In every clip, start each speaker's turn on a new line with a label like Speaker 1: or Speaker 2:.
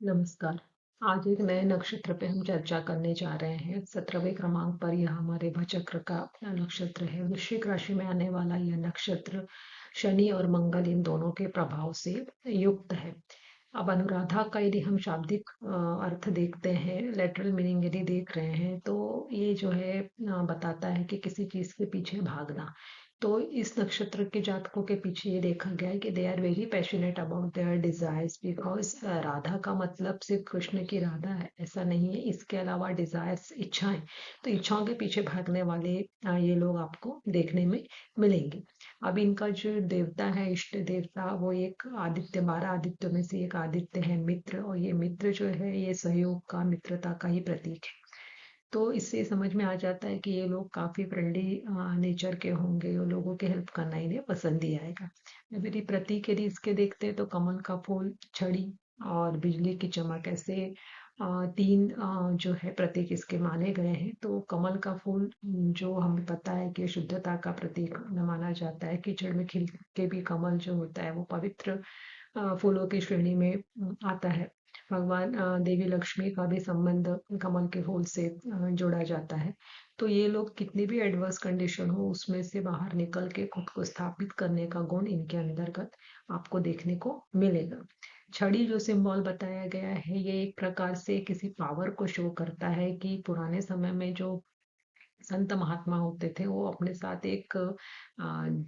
Speaker 1: नमस्कार। आज एक नए नक्षत्र पे हम चर्चा करने जा रहे हैं। 17वें क्रमांक पर यह हमारे भजक्र का नक्षत्र है। वृश्चिक राशि में आने वाला यह नक्षत्र शनि और मंगल इन दोनों के प्रभाव से युक्त है। अब अनुराधा का यदि हम शाब्दिक अर्थ देखते हैं, लेटरल मीनिंग यदि देख रहे हैं, तो ये जो है बताता है कि किसी चीज के पीछे भागना। तो इस नक्षत्र के जातकों के पीछे ये देखा गया है कि they are very passionate about their desires, because Radha का मतलब सिर्फ कृष्ण की राधा है ऐसा नहीं है, इसके अलावा डिजायर्स इच्छाएं, तो इच्छाओं के पीछे भागने वाले ये लोग आपको देखने में मिलेंगे। अब इनका जो देवता है, इष्ट देवता, वो एक आदित्य, 12 आदित्यों में से एक आदित्य है मित्र, और ये मित्र जो है ये सहयोग का, मित्रता का ही प्रतीक है। तो इससे समझ में आ जाता है कि ये लोग काफी फ्रेंडली नेचर के होंगे और लोगों की हेल्प करना इन्हें पसंद ही आएगा। यदि प्रतीक यदि इसके देखते हैं तो कमल का फूल, छड़ी और बिजली की चमक, ऐसे तीन जो है प्रतीक इसके माने गए हैं। तो कमल का फूल जो हमें पता है कि शुद्धता का प्रतीक माना जाता है। कीचड़ में खिल के भी कमल जो होता है वो पवित्र फूलों की श्रेणी में आता है। भगवान देवी लक्ष्मी का भी संबंध कमल के फूल से जोड़ा जाता है। तो ये लोग कितनी भी एडवर्स कंडीशन हो उसमें से बाहर निकल के खुद को स्थापित करने का गुण इनके अंतर्गत आपको देखने को मिलेगा। छड़ी जो सिंबल बताया गया है ये एक प्रकार से किसी पावर को शो करता है कि पुराने समय में जो संत महात्मा होते थे वो अपने साथ एक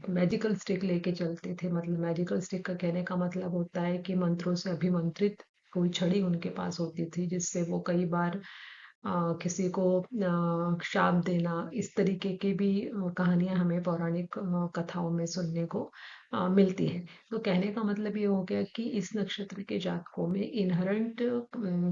Speaker 1: मैजिकल स्टिक लेके चलते थे। मतलब मैजिकल स्टिक का कहने का मतलब होता है कि मंत्रों से अभिमंत्रित कोई छड़ी उनके पास होती थी, जिससे वो कई बार किसी को शाप देना, इस तरीके की भी कहानियां हमें पौराणिक कथाओं में सुनने को मिलती है। तो कहने का मतलब ये हो गया कि इस नक्षत्र के जातकों में इनहरेंट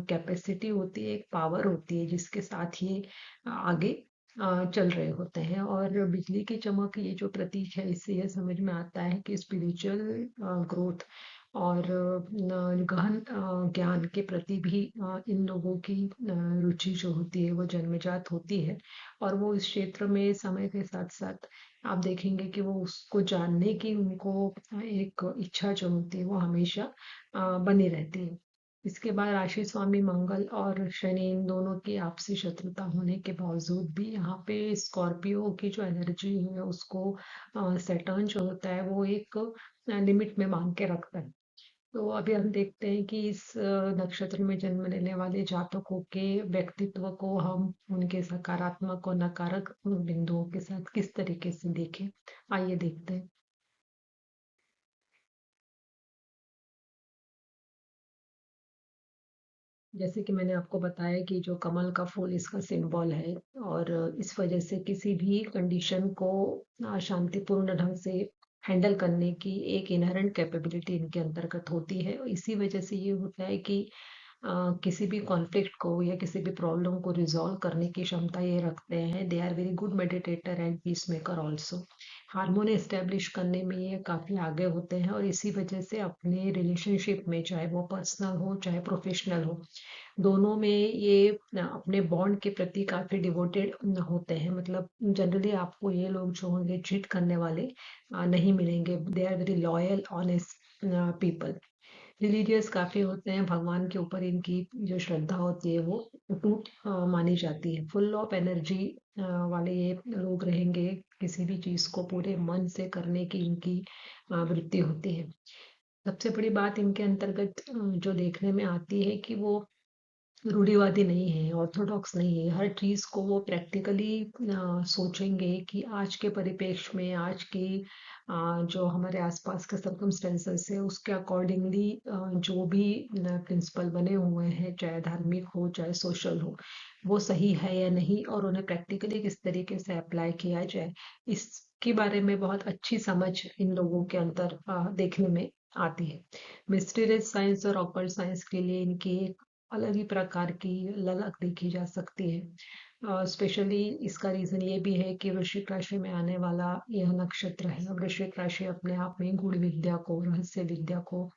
Speaker 1: कैपेसिटी होती है, एक पावर होती है जिसके साथ ये आगे चल रहे होते हैं। और बिजली की चमक ये जो प्रतीक है, इससे यह समझ में आता है कि स्पिरिचुअल ग्रोथ और गहन ज्ञान के प्रति भी इन लोगों की रुचि जो होती है वो जन्मजात होती है। और वो इस क्षेत्र में समय के साथ साथ आप देखेंगे कि वो उसको जानने की उनको एक इच्छा जो होती है वो हमेशा बनी रहती है। इसके बाद राशि स्वामी मंगल और शनि इन दोनों की आपसी शत्रुता होने के बावजूद भी यहाँ पे स्कॉर्पियो की जो एनर्जी है उसको सैटर्न जो होता है वो एक लिमिट में बांध के रखता है। तो अभी हम देखते हैं कि इस नक्षत्र में जन्म लेने वाले जातकों के व्यक्तित्व को हम उनके सकारात्मक और नकारात्मक बिंदुओं के साथ किस तरीके से देखें, आइए देखते हैं। जैसे कि मैंने आपको बताया कि जो कमल का फूल इसका सिंबल है, और इस वजह से किसी भी कंडीशन को शांतिपूर्ण ढंग से हैंडल करने की एक इनहेरेंट कैपेबिलिटी इनके अंतर्गत होती है। और इसी वजह से ये होता है कि किसी भी कॉन्फ्लिक्ट को या किसी भी प्रॉब्लम को रिजॉल्व करने की क्षमता ये रखते हैं। They are very good meditator and peace maker also. Harmony establish करने में ये काफ़ी आगे होते हैं, और इसी वजह से अपने रिलेशनशिप में, चाहे वो पर्सनल हो चाहे प्रोफेशनल हो, दोनों में ये अपने बॉन्ड के प्रति काफ़ी डिवोटेड होते हैं। मतलब जनरली आपको ये लोग जो होंगे चीट करने वाले नहीं मिलेंगे। They are very loyal honest people. Religious काफ़ी होते हैं, भगवान के ऊपर इनकी जो श्रद्धा होती है वो अटूट मानी जाती है। फुल ऑफ एनर्जी वाले ये लोग रहेंगे। किसी भी चीज़ को पूरे मन से करने की इनकी वृत्ति होती है। सबसे बड़ी बात इनके अंतर्गत जो देखने में आती है कि वो रूढ़िवादी नहीं है, ऑर्थोडॉक्स नहीं है। हर चीज को वो प्रैक्टिकली सोचेंगे कि आज के परिप्रेक्ष्य में, आज की जो हमारे आसपास के सर्कमस्टेंसेस है उसके अकॉर्डिंगली जो भी प्रिंसिपल बने हुए हैं, चाहे धार्मिक हो चाहे सोशल हो, वो सही है या नहीं, और उन्हें प्रैक्टिकली किस तरीके से अप्लाई किया जाए, इसके बारे में बहुत अच्छी समझ इन लोगों के अंदर देखने में आती है। मिस्टीरियस साइंस और ऑकल्ट साइंस के लिए इनकी अलग ही प्रकार की ललक देखी जा सकती है। स्पेशली इसका रीजन ये भी है कि वृश्चिक राशि में आने वाला यह नक्षत्र है। वृश्चिक राशि अपने आप में गूढ़ विद्या को, रहस्य विद्या को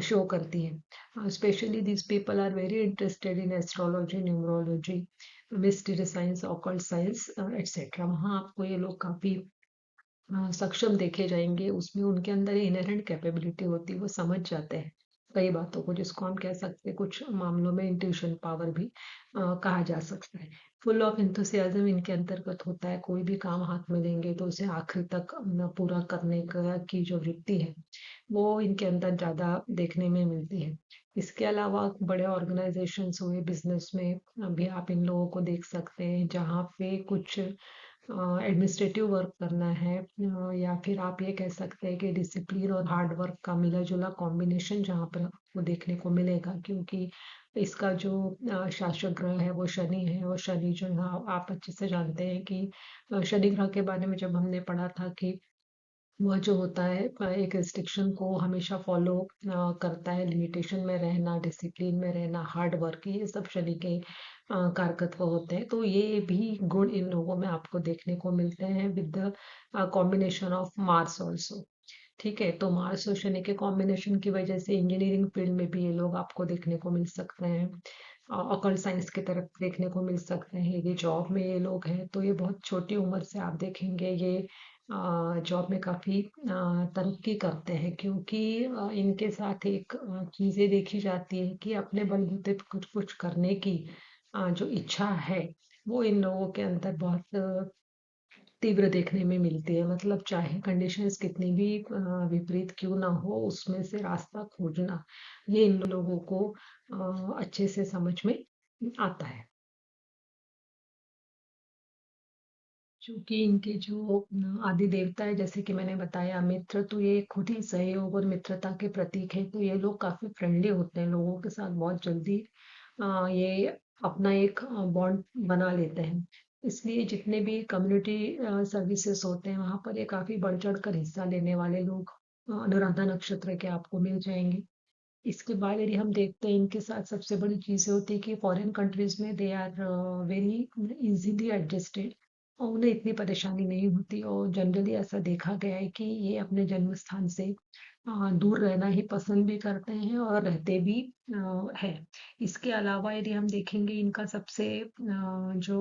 Speaker 1: शो करती है। Specially this people are very interested in astrology, numerology, mysterious science, occult science etcetera. वहाँ आपको ये लोग काफी सक्षम देखे जाएंगे। उसमें उनके अंदर इनहेरेंट कैपेबिलिटी होती है, वो समझ जाते हैं कई बातों को, जिसको हम कह सकते हैं कुछ मामलों में इंट्यूशन पावर भी कहा जा सकता है। फुल ऑफ एंथुसियाज्म इनके अंतर्गत होता है। कोई भी काम हाथ में लेंगे तो उसे आखिर तक पूरा करने का की जो वृत्ति है वो इनके अंदर ज़्यादा देखने में मिलती है। इसके अलावा बड़े ऑर्गेनाइजेशंस हुए बिजनेस में भी आप इन लोगों को देख सकते हैं, जहाँ पे कुछ एडमिनिस्ट्रेटिव वर्क करना है, या फिर आप ये कह सकते हैं कि डिसिप्लिन और हार्ड वर्क का मिला जुला कॉम्बिनेशन जहाँ पर आपको देखने को मिलेगा, क्योंकि इसका जो शासक ग्रह है वो शनि है। और शनि जो है आप अच्छे से जानते हैं कि शनि ग्रह के बारे में जब हमने पढ़ा था कि वह जो होता है एक रिस्ट्रिक्शन को हमेशा फॉलो करता है, लिमिटेशन में रहना, डिसिप्लिन में रहना, हार्ड वर्क, ये सब शनि के कारकत्व होते हैं। तो ये भी गुण इन लोगों में आपको देखने को मिलते हैं with the combination of Mars also. ठीक है, तो मार्स और शनि के कॉम्बिनेशन की वजह से इंजीनियरिंग फील्ड में भी ये लोग आपको देखने को मिल सकते हैं, ऑकल्ट साइंस की तरफ देखने को मिल सकते हैं। यदि जॉब में ये लोग हैं तो ये बहुत छोटी उम्र से आप देखेंगे ये जॉब में काफ़ी तरक्की करते हैं, क्योंकि इनके साथ एक चीज़ें देखी जाती है कि अपने बलबूते पे कुछ कुछ करने की जो इच्छा है वो इन लोगों के अंदर बहुत तीव्र देखने में मिलती है। मतलब चाहे कंडीशंस कितनी भी विपरीत क्यों ना हो, उसमें से रास्ता खोजना ये इन लोगों को अच्छे से समझ में आता है। चूंकि इनके जो आदि देवता है, जैसे कि मैंने बताया मित्र, तो ये खुद ही सहयोग और मित्रता के प्रतीक है। तो ये लोग काफी फ्रेंडली होते हैं, लोगों के साथ बहुत जल्दी ये अपना एक बॉन्ड बना लेते हैं। इसलिए जितने भी कम्युनिटी सर्विसेज होते हैं वहां पर ये काफी बढ़ चढ़ कर हिस्सा लेने वाले लोग अनुराधा नक्षत्र के आपको मिल जाएंगे। इसके बाद यदि हम देखते हैं इनके साथ सबसे बड़ी चीज़ होती है कि फॉरेन कंट्रीज में they are very easily adjusted, और उन्हें इतनी परेशानी नहीं होती। और जनरली ऐसा देखा गया है कि ये अपने जन्म स्थान से दूर रहना ही पसंद भी करते हैं और रहते भी हैं। इसके अलावा यदि हम देखेंगे इनका सबसे जो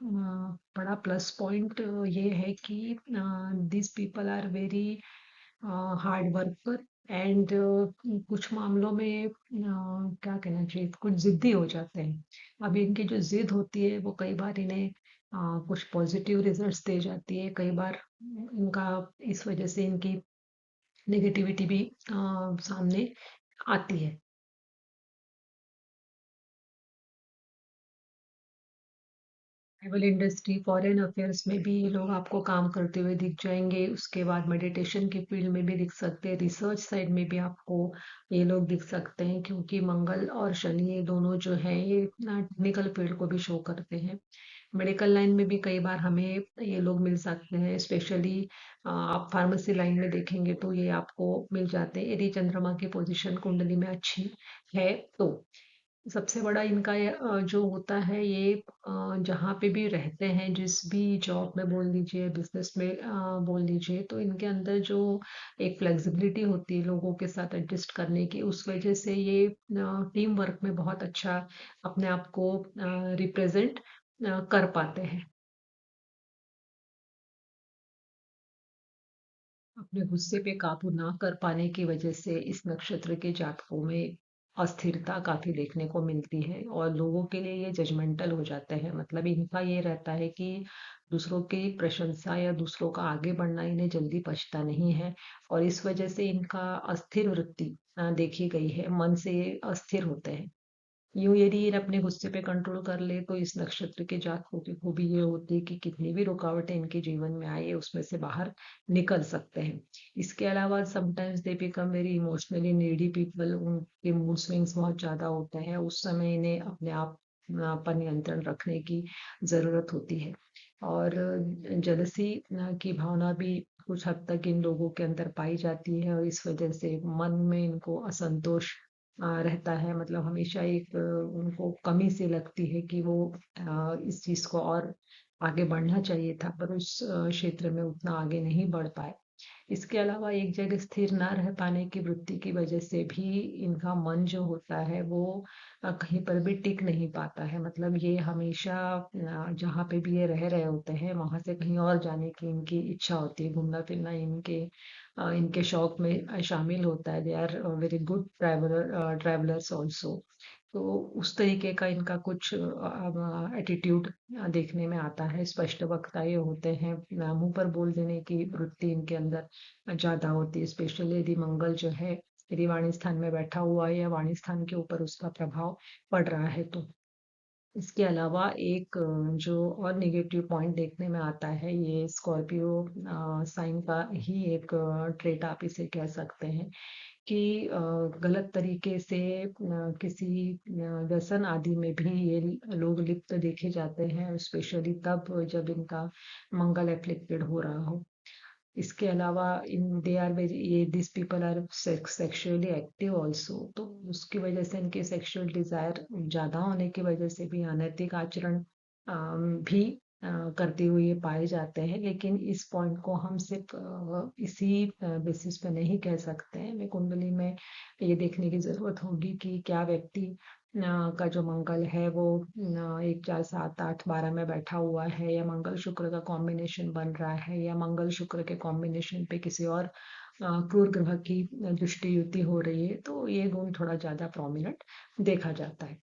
Speaker 1: बड़ा प्लस पॉइंट ये है कि this people are very hard worker and कुछ मामलों में क्या कहना चाहिए, कुछ जिद्दी हो जाते हैं। अब इनकी जो जिद होती है वो कई बार इन्हें कुछ पॉजिटिव रिजल्ट्स दे जाती है, कई बार इनका इस वजह से इनकी नेगेटिविटी भी सामने आती है। ट्रैवल इंडस्ट्री, फॉरेन अफेयर्स में भी ये लोग आपको काम करते हुए दिख जाएंगे। उसके बाद मेडिटेशन के फील्ड में भी दिख सकते हैं, रिसर्च साइड में भी आपको ये लोग दिख सकते हैं, क्योंकि मंगल और शनि ये दोनों जो है ये टेक्निकल फील्ड को भी शो करते हैं। मेडिकल लाइन में भी कई बार हमें ये लोग मिल सकते हैं, स्पेशली आप फार्मेसी लाइन में देखेंगे तो ये आपको मिल जाते हैं यदि चंद्रमा की पोजीशन कुंडली में अच्छी है तो। सबसे बड़ा इनका जो होता है ये जहाँ पे भी रहते हैं, जिस भी जॉब में बोल लीजिए, बिजनेस में बोल लीजिए, तो इनके अंदर जो एक फ्लेक्सिबिलिटी होती है लोगों के साथ एडजस्ट करने की, उस वजह से ये टीम वर्क में बहुत अच्छा अपने आप को रिप्रेजेंट कर पाते हैं। अपने गुस्से पे काबू ना कर पाने की वजह से इस नक्षत्र के जातकों में अस्थिरता काफी देखने को मिलती है, और लोगों के लिए ये जजमेंटल हो जाते हैं। मतलब इनका ये रहता है कि दूसरों की प्रशंसा या दूसरों का आगे बढ़ना इन्हें जल्दी पछता नहीं है, और इस वजह से इनका अस्थिर वृत्ति देखी गई है, मन से ये अस्थिर होते हैं। यूं यदि ये अपने गुस्से पे कंट्रोल कर ले तो इस नक्षत्र के जातकों की खूबी ये होती है कि कितनी भी रुकावटें इनके जीवन में आए उसमें से बाहर निकल सकते हैं। इसके अलावा sometimes they become very emotionally needy people, उनके मूड स्विंग्स बहुत ज्यादा होते हैं, उस समय इन्हें अपने आप पर नियंत्रण रखने की जरूरत होती है। और जलसी की भावना भी कुछ हद तक इन लोगों के अंदर पाई जाती है, और इस वजह से मन में इनको असंतोष रहता है। मतलब हमेशा एक उनको कमी सी लगती है कि वो इस चीज को और आगे बढ़ना चाहिए था, पर उस क्षेत्र में उतना आगे नहीं बढ़ पाए। इसके अलावा एक जगह स्थिर ना रह पाने की वृत्ति की वजह से भी इनका मन जो होता है वो कहीं पर भी टिक नहीं पाता है। मतलब ये हमेशा जहाँ पे भी ये रह रहे होते हैं वहां से कहीं और जाने की इनकी इच्छा होती है। घूमना फिरना इनके शौक में शामिल होता है। They are very good travellers also. तो उस तरीके का इनका कुछ एटीट्यूड देखने में आता है। स्पष्ट वक्ता ये होते हैं, मुंह पर बोल देने की वृत्ति इनके अंदर ज्यादा होती है। स्पेशली यदि मंगल जो है यदि वाणी स्थान में बैठा हुआ है या वाणी स्थान के ऊपर उसका प्रभाव पड़ रहा है तो। इसके अलावा एक जो और नेगेटिव पॉइंट देखने में आता है, ये स्कॉर्पियो साइन का ही एक ट्रेट आप इसे कह सकते हैं कि गलत तरीके से किसी व्यसन आदि में भी ये लोग लिप्त देखे जाते हैं, स्पेशली तब जब इनका मंगल एफ्लिक्टेड हो रहा हो। इसके अलावा इन दे आर वेरी ये this people are sexually active also. तो उसकी वजह से इनके सेक्सुअल डिजायर ज्यादा होने की वजह से भी अनैतिक आचरण भी करते हुए ये पाए जाते हैं। लेकिन इस पॉइंट को हम सिर्फ इसी बेसिस पे नहीं कह सकते हैं। हमें कुंडली में ये देखने की जरूरत होगी कि क्या व्यक्ति का जो मंगल है वो 1 4 7 8 12 में बैठा हुआ है, या मंगल शुक्र का कॉम्बिनेशन बन रहा है, या मंगल शुक्र के कॉम्बिनेशन पे किसी और क्रूर ग्रह की दृष्टि युति हो रही है, तो ये गुण थोड़ा ज्यादा प्रोमिनेंट देखा जाता है।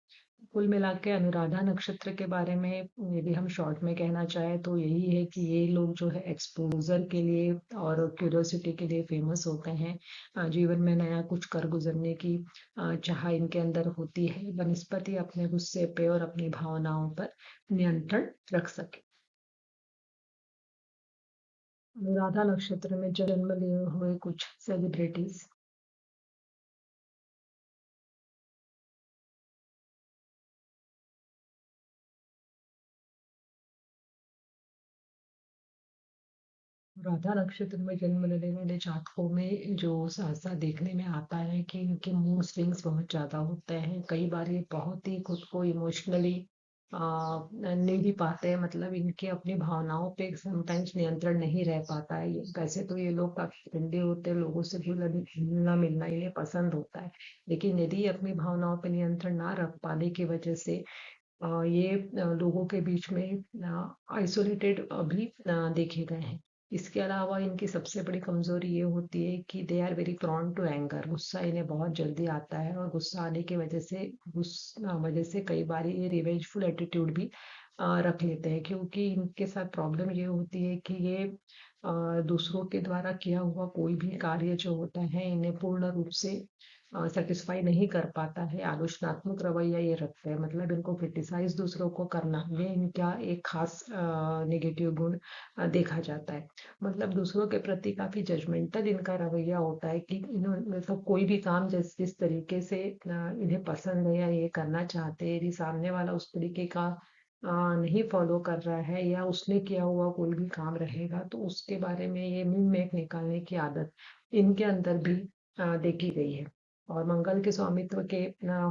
Speaker 1: कुल मिला के अनुराधा नक्षत्र के बारे में यदि हम शॉर्ट में कहना चाहें तो यही है कि ये लोग जो है एक्सपोजर के लिए और क्यूरियोसिटी के लिए फेमस होते हैं। जीवन में नया कुछ कर गुजरने की चाह इनके अंदर होती है, बनस्पति अपने गुस्से पे और अपनी भावनाओं पर नियंत्रण रख सके। अनुराधा नक्षत्र में जन्म लिए हुए कुछ सेलिब्रिटीज। राधा नक्षत्र में जन्म लेने वाले जातकों में जो साथ साथ देखने में आता है कि इनके मूड स्विंग्स बहुत ज्यादा होते हैं। कई बार ये बहुत ही खुद को इमोशनली नहीं भी पाते हैं। मतलब इनके अपनी भावनाओं पे समटाइम्स नियंत्रण नहीं रह पाता है। वैसे तो ये लोग काफी फ्रेंडली होते हैं, लोगों से घुलना मिलना इन्हें पसंद होता है। लेकिन यदि अपनी भावनाओं पे नियंत्रण ना रख पाने की वजह से ये लोगों के बीच में आइसोलेटेड भी देखे गए हैं। इसके अलावा इनकी सबसे बड़ी कमजोरी ये होती है कि they are very prone to anger. गुस्सा इन्हें बहुत जल्दी आता है, और गुस्सा आने की वजह से कई बार ये रिवेंजफुल एटीट्यूड भी रख लेते हैं। क्योंकि इनके साथ प्रॉब्लम ये होती है कि ये दूसरों के द्वारा किया हुआ कोई भी कार्य जो होता है इन्हें पूर्ण रूप से सेटिस्फाई नहीं कर पाता है। आलोचनात्मक रवैया ये रखते हैं। मतलब इनको क्रिटिसाइज दूसरों को करना ये इनका एक खास नेगेटिव गुण देखा जाता है। मतलब दूसरों के प्रति काफी जजमेंटल इनका रवैया होता है कि इन्होंने मतलब कोई भी काम जिस तरीके से इन्हें पसंद है या ये करना चाहते हैं, यदि सामने वाला उस तरीके का नहीं फॉलो कर रहा है या उसने किया हुआ कोई भी काम रहेगा तो उसके बारे में ये मुंह में निकालने की आदत इनके अंदर भी देखी गई है। और मंगल के स्वामित्व के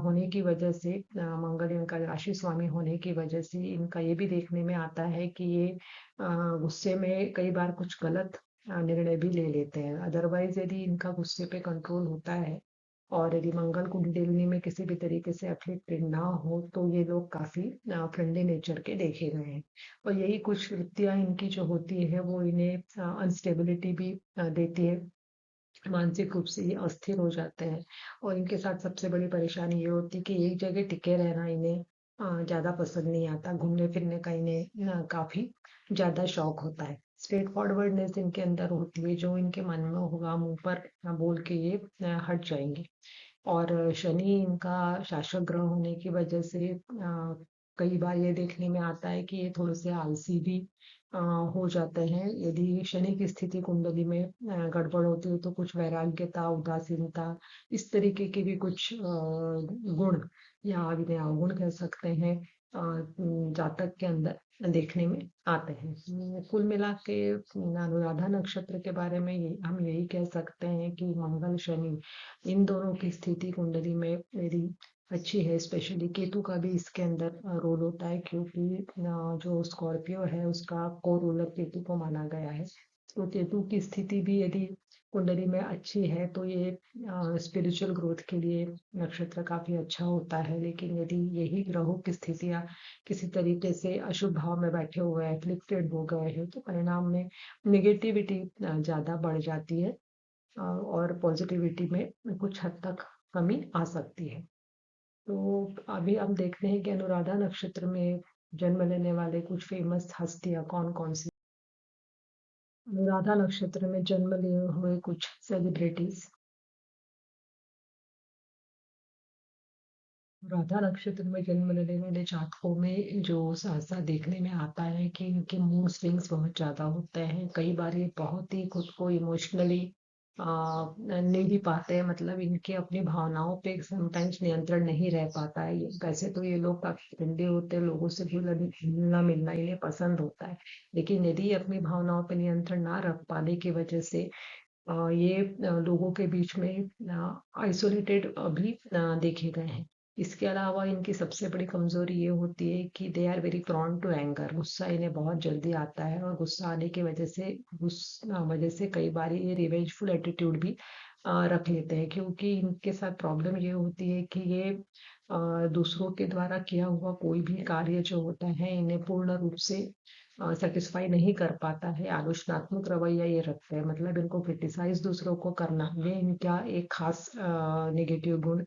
Speaker 1: होने की वजह से मंगल इनका राशि स्वामी होने की वजह से इनका ये भी देखने में आता है कि ये गुस्से में कई बार कुछ गलत निर्णय भी ले लेते हैं। अदरवाइज यदि इनका गुस्से पे कंट्रोल होता है और यदि मंगल कुंडली में किसी भी तरीके से अफेक्टेड ना हो तो ये लोग काफी फ्रेंडली नेचर के देखे गए हैं। और यही कुछ वृत्तियां इनकी जो होती है वो इन्हें अनस्टेबिलिटी भी देती है। मानसिक रूप से ये अस्थिर हो जाते हैं। और इनके साथ सबसे बड़ी परेशानी ये होती है कि एक जगह टिके रहना इन्हें ज्यादा पसंद नहीं आता। घूमने फिरने का इन्हें काफी ज्यादा शौक होता है। स्ट्रेट फॉरवर्डनेस इनके अंदर होती है, जो इनके मन में होगा मुंह पर बोल के ये हट जाएंगे। और शनि इनका शासक ग्रह होने की वजह से कई बार ये देखने में आता है कि ये थोड़े से आलसी भी हो जाते हैं। यदि शनि की स्थिति कुंडली में गड़बड़ होती है तो कुछ वैराग्यता, उदासीनता, इस तरीके के भी कुछ गुण या आप इन्हें अवगुण कह सकते हैं जातक के अंदर देखने में आते हैं। कुल मिला के अनुराधा नक्षत्र के बारे में हम यही कह सकते हैं कि मंगल शनि इन दोनों की स्थिति कुंडली में मेरी अच्छी है। स्पेशली केतु का भी इसके अंदर रोल होता है, क्योंकि जो स्कॉर्पियो है उसका को रूलर केतु को माना गया है। तो केतु की स्थिति भी यदि कुंडली में अच्छी है तो ये स्पिरिचुअल ग्रोथ के लिए नक्षत्र काफी अच्छा होता है। लेकिन यदि यही ग्रहों की स्थितियां किसी तरीके से अशुभ भाव में बैठे हुए हैं, एफ्लिक्टेड हो गए हैं, तो परिणाम में निगेटिविटी ज्यादा बढ़ जाती है और पॉजिटिविटी में कुछ हद तक कमी आ सकती है। तो अभी हम देखते हैं कि अनुराधा नक्षत्र में जन्म लेने वाले कुछ फेमस हस्तियां कौन कौन सी। अनुराधा नक्षत्र में जन्म लिए हुए कुछ सेलिब्रिटीज। राधा नक्षत्र में जन्म लेने वाले जातकों में जो सहसा देखने में आता है कि इनके मूड स्विंग्स बहुत ज्यादा होते हैं। कई बार ये बहुत ही खुद को इमोशनली नहीं भी पाते हैं, मतलब इनके अपनी भावनाओं पे समटाइम्स नियंत्रण नहीं रह पाता है। वैसे तो ये लोग काफी ठंडे होते हैं, लोगों से घुलना मिलना इन्हें पसंद होता है। लेकिन यदि अपनी भावनाओं पे नियंत्रण ना रख पाने की वजह से ये लोगों के बीच में आइसोलेटेड भी देखे गए हैं। इसके अलावा इनकी सबसे बड़ी कमजोरी ये होती है कि they are very prone to anger. गुस्सा इन्हें बहुत जल्दी आता है और गुस्सा आने की वजह से कई बार ये रिवेंजफुल एटीट्यूड भी रख लेते हैं, क्योंकि इनके साथ प्रॉब्लम ये होती है कि ये दूसरों के द्वारा किया हुआ कोई भी कार्य जो होता है इन्हें पूर्ण रूप से सेटिस्फाई नहीं कर पाता है। आलोचनात्मक रवैया ये रखते हैं, मतलब इनको क्रिटिसाइज दूसरों को करना ये इनका एक खास नेगेटिव गुण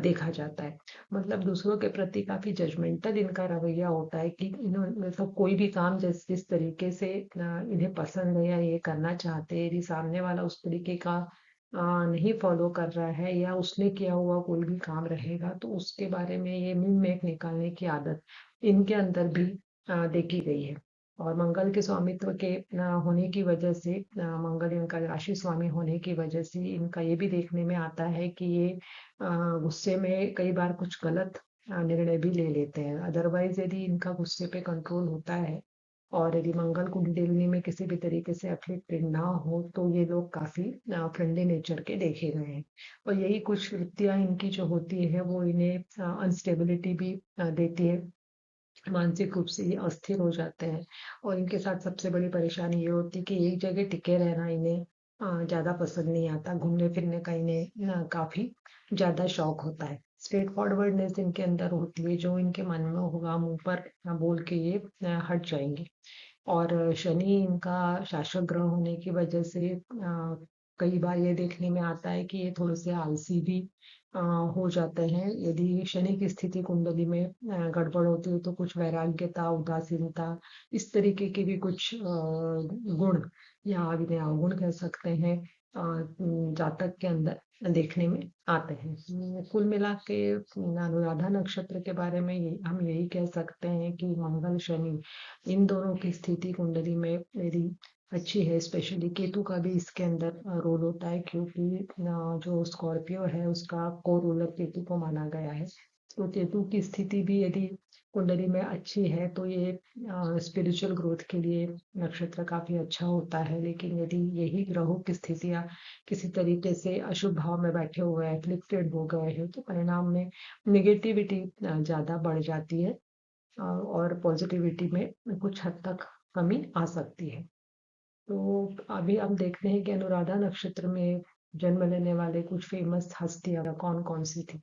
Speaker 1: देखा जाता है। मतलब दूसरों के प्रति काफी जजमेंटल इनका रवैया होता है कि इन्होंने मतलब कोई भी काम जिस तरीके से इन्हें पसंद है या ये करना चाहते हैं, यदि सामने वाला उस तरीके का नहीं फॉलो कर रहा है या उसने किया हुआ कोई भी काम रहेगा तो उसके बारे में ये मुंह में निकालने की आदत इनके अंदर भी देखी गई है। और मंगल के स्वामित्व के होने की वजह से मंगल इनका राशि स्वामी होने की वजह से इनका ये भी देखने में आता है कि ये गुस्से में कई बार कुछ गलत निर्णय भी ले लेते हैं। अदरवाइज यदि इनका गुस्से पे कंट्रोल होता है और यदि मंगल कुंडली में किसी भी तरीके से अफेक्टेड ना हो तो ये लोग काफी फ्रेंडली नेचर के देखे गए हैं। और यही कुछ वृत्तियां इनकी जो होती है वो इन्हें अनस्टेबिलिटी भी देती है। मानसिक रूप से ये अस्थिर हो जाते हैं और इनके साथ सबसे बड़ी परेशानी ये होती है कि एक जगह टिके रहना इन्हें ज्यादा पसंद नहीं आता। घूमने फिरने का इन्हें काफी ज्यादा शौक होता है। स्ट्रेट फॉरवर्डनेस इनके अंदर होती है, जो इनके मन में होगा मुंह पर बोल के ये हट जाएंगे। और शनि इनका शासक ग्रह होने की वजह से कई बार ये देखने में आता है कि ये थोड़े से आलसी भी हो जाते हैं। यदि शनि की स्थिति कुंडली में गड़बड़ होती है तो कुछ वैराग्यता, उदासीनता, इस तरीके के भी कुछ गुण या इन्हें अवगुण कह सकते हैं जातक के अंदर देखने में आते हैं। कुल मिला के अनुराधा नक्षत्र के बारे में हम यही कह सकते हैं कि मंगल शनि इन दोनों की स्थिति कुंडली में मेरी अच्छी है। स्पेशली केतु का भी इसके अंदर रोल होता है, क्योंकि जो स्कॉर्पियो है उसका को रूलर केतु को माना गया है। तो केतु की स्थिति भी यदि कुंडली में अच्छी है तो ये स्पिरिचुअल ग्रोथ के लिए नक्षत्र काफी अच्छा होता है। लेकिन यदि यही ग्रहों की स्थितियां किसी तरीके से अशुभ भाव में बैठे हुए हैं, एफ्लिक्टेड हो गए हैं, तो परिणाम में निगेटिविटी ज्यादा बढ़ जाती है और पॉजिटिविटी में कुछ हद तक कमी आ सकती है। तो अभी हम देखते हैं कि अनुराधा नक्षत्र में जन्म लेने वाले कुछ फेमस हस्तियां कौन कौन सी थी।